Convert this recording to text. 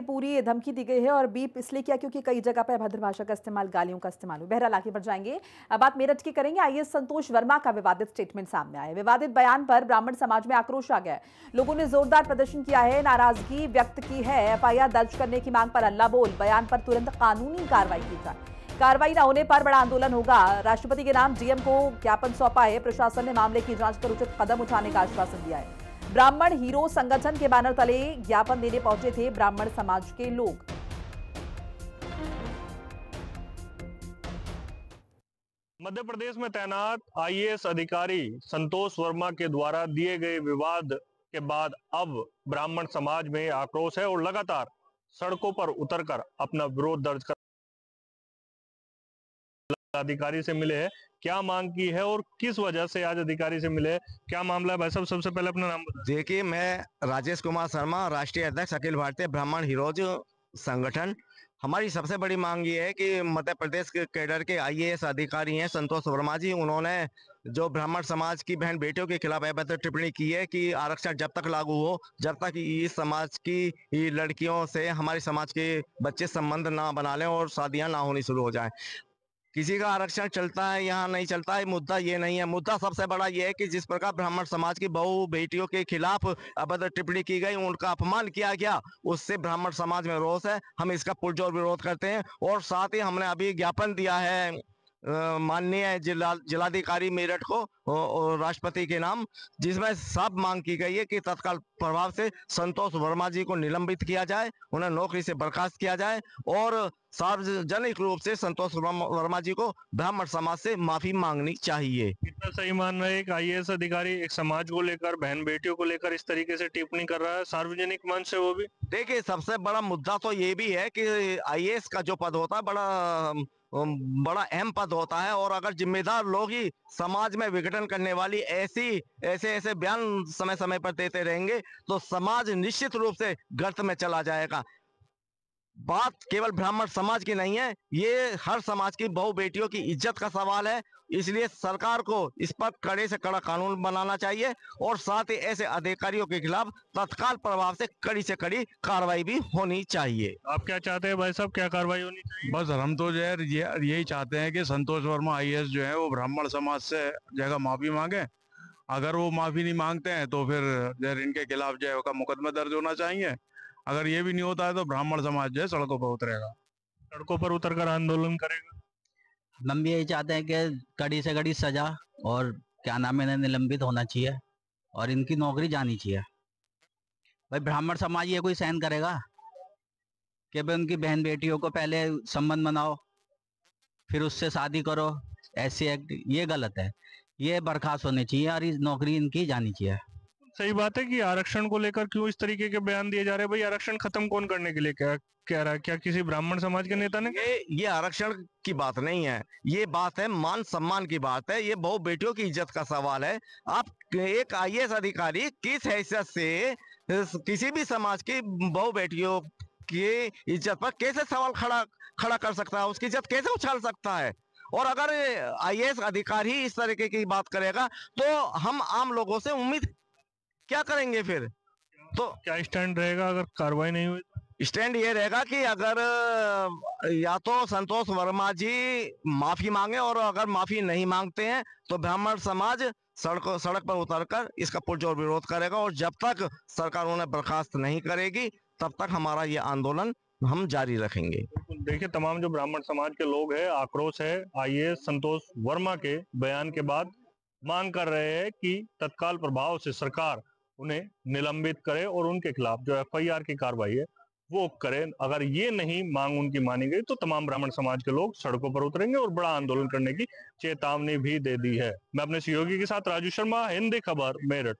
पूरी धमकी दी गई है और बीप इसलिए किया क्योंकि कई जगह पर अभद्र भाषा का इस्तेमाल, गालियों का इस्तेमाल हो। बहरहाल आगे बढ़ जाएंगे। अब बात मेरठ की करेंगे। आईएएस संतोष वर्मा का विवादित स्टेटमेंट सामने आया है। विवादित बयान पर ब्राह्मण समाज में आक्रोश आ गया है। लोगों ने जोरदार प्रदर्शन किया है, नाराजगी व्यक्त की है। एफआईआर दर्ज करने की मांग पर हल्ला बोल, बयान पर तुरंत कानूनी कार्रवाई की जाए। कार्रवाई न होने पर बड़ा आंदोलन होगा। राष्ट्रपति के नाम डीएम को ज्ञापन सौंपा है। प्रशासन ने मामले की जांच कर उचित कदम उठाने का आश्वासन दिया है। ब्राह्मण हीरो संगठन के बैनर तले ज्ञापन देने पहुंचे थे ब्राह्मण समाज के लोग। मध्य प्रदेश में तैनात आईएएस अधिकारी संतोष वर्मा के द्वारा दिए गए विवाद के बाद अब ब्राह्मण समाज में आक्रोश है और लगातार सड़कों पर उतरकर अपना विरोध दर्ज कर अधिकारी से मिले हैं। क्या मांग की है और किस वजह से आज अधिकारी से मिले, क्या मामला है भाई साहब? सबसे पहले अपना नाम बताइए। देखिए, मैं राजेश कुमार शर्मा, राष्ट्रीय अध्यक्ष अखिल भारतीय ब्राह्मण हीरोज संगठन। हमारी सबसे बड़ी मांग ये है कि मध्य प्रदेश के कैडर के आईएएस अधिकारी हैं संतोष वर्मा जी, उन्होंने जो ब्राह्मण समाज की बहन बेटियों के खिलाफ अभद्र टिप्पणी की है कि आरक्षण जब तक लागू हो, जब तक इस समाज की लड़कियों से हमारे समाज के बच्चे संबंध ना बना लें और शादियां ना होनी शुरू हो जाएं। किसी का आरक्षण चलता है, यहाँ नहीं चलता है, मुद्दा ये नहीं है। मुद्दा सबसे बड़ा ये है कि जिस प्रकार ब्राह्मण समाज की बहू बेटियों के खिलाफ अभद्र टिप्पणी की गई, उनका अपमान किया गया, उससे ब्राह्मण समाज में रोष है। हम इसका पुरजोर विरोध करते हैं और साथ ही हमने अभी ज्ञापन दिया है माननीय जिलाधिकारी मेरठ को और राष्ट्रपति के नाम, जिसमें सब मांग की गई है कि तत्काल प्रभाव से संतोष वर्मा जी को निलंबित किया जाए, उन्हें नौकरी से बर्खास्त किया जाए और सार्वजनिक रूप से संतोष वर्मा जी को ब्राह्मण समाज से माफी मांगनी चाहिए। कितना सही मान रहा है एक आईएएस अधिकारी एक समाज को लेकर, बहन बेटियों को लेकर इस तरीके से टिप्पणी कर रहा है सार्वजनिक मंच से, वो भी? देखिए, सबसे बड़ा मुद्दा तो ये भी है कि आईएएस का जो पद होता है बड़ा अहम पद होता है और अगर जिम्मेदार लोग ही समाज में विघटन करने वाली ऐसे बयान समय समय पर देते रहेंगे तो समाज निश्चित रूप से गर्त में चला जाएगा। बात केवल ब्राह्मण समाज की नहीं है, ये हर समाज की बहू बेटियों की इज्जत का सवाल है। इसलिए सरकार को इस पर कड़े से कड़ा कानून बनाना चाहिए और साथ ही ऐसे अधिकारियों के खिलाफ तत्काल प्रभाव से कड़ी कार्रवाई भी होनी चाहिए। आप क्या चाहते हैं भाई साहब, क्या कार्रवाई होनी चाहिए? बस हम तो जो है यही चाहते हैं कि संतोष वर्मा आईएएस जो है वो ब्राह्मण समाज से जगह माफी मांगे। अगर वो माफी नहीं मांगते हैं तो फिर जो है इनके खिलाफ जो है उसका मुकदमा दर्ज होना चाहिए। अगर ये भी नहीं होता है तो ब्राह्मण समाज जो है सड़कों पर उतरेगा, सड़कों पर उतरकर आंदोलन करेगा। हम भी यही चाहते हैं कि कड़ी से कड़ी सजा और क्या नाम है, इन्हें निलंबित होना चाहिए और इनकी नौकरी जानी चाहिए। भाई ब्राह्मण समाज ये कोई सहन करेगा कि भाई उनकी बहन बेटियों को पहले संबंध बनाओ फिर उससे शादी करो? ऐसे एक्ट ये गलत है, ये बर्खास्त होने चाहिए और इस नौकरी इनकी जानी चाहिए। सही बात है कि आरक्षण को लेकर क्यों इस तरीके के बयान दिए जा रहे हैं? भाई आरक्षण खत्म कौन करने के लिए क्या कह रहा है? क्या किसी ब्राह्मण समाज के नेता ने? ये आरक्षण की बात नहीं है, ये बात है मान सम्मान की बात है। ये बहु बेटियों की इज्जत का सवाल है। आप एक आईएएस अधिकारी किस हैसियत से किसी भी समाज की बहु बेटियों की इज्जत पर कैसे सवाल खड़ा कर सकता है, उसकी इज्जत कैसे उछाल सकता है? और अगर आईएएस अधिकारी ही इस तरीके की बात करेगा तो हम आम लोगों से उम्मीद क्या करेंगे फिर? तो क्या स्टैंड रहेगा अगर कार्रवाई नहीं हुई? स्टैंड ये रहेगा कि अगर या तो संतोष वर्मा जी माफी मांगे और अगर माफी नहीं मांगते हैं तो ब्राह्मण समाज सड़क पर उतरकर इसका पुरजोर विरोध करेगा और जब तक सरकार उन्हें बर्खास्त नहीं करेगी तब तक हमारा ये आंदोलन हम जारी रखेंगे। देखिए, तमाम जो ब्राह्मण समाज के लोग हैं, आक्रोश है आईएएस संतोष वर्मा के बयान के बाद, मांग कर रहे हैं कि तत्काल प्रभाव से सरकार उन्हें निलंबित करे और उनके खिलाफ जो एफआईआर की कार्रवाई है वो करे। अगर ये नहीं मांग उनकी मानी गई तो तमाम ब्राह्मण समाज के लोग सड़कों पर उतरेंगे और बड़ा आंदोलन करने की चेतावनी भी दे दी है। मैं अपने सहयोगी के साथ राजू शर्मा, हिंदी खबर, मेरठ।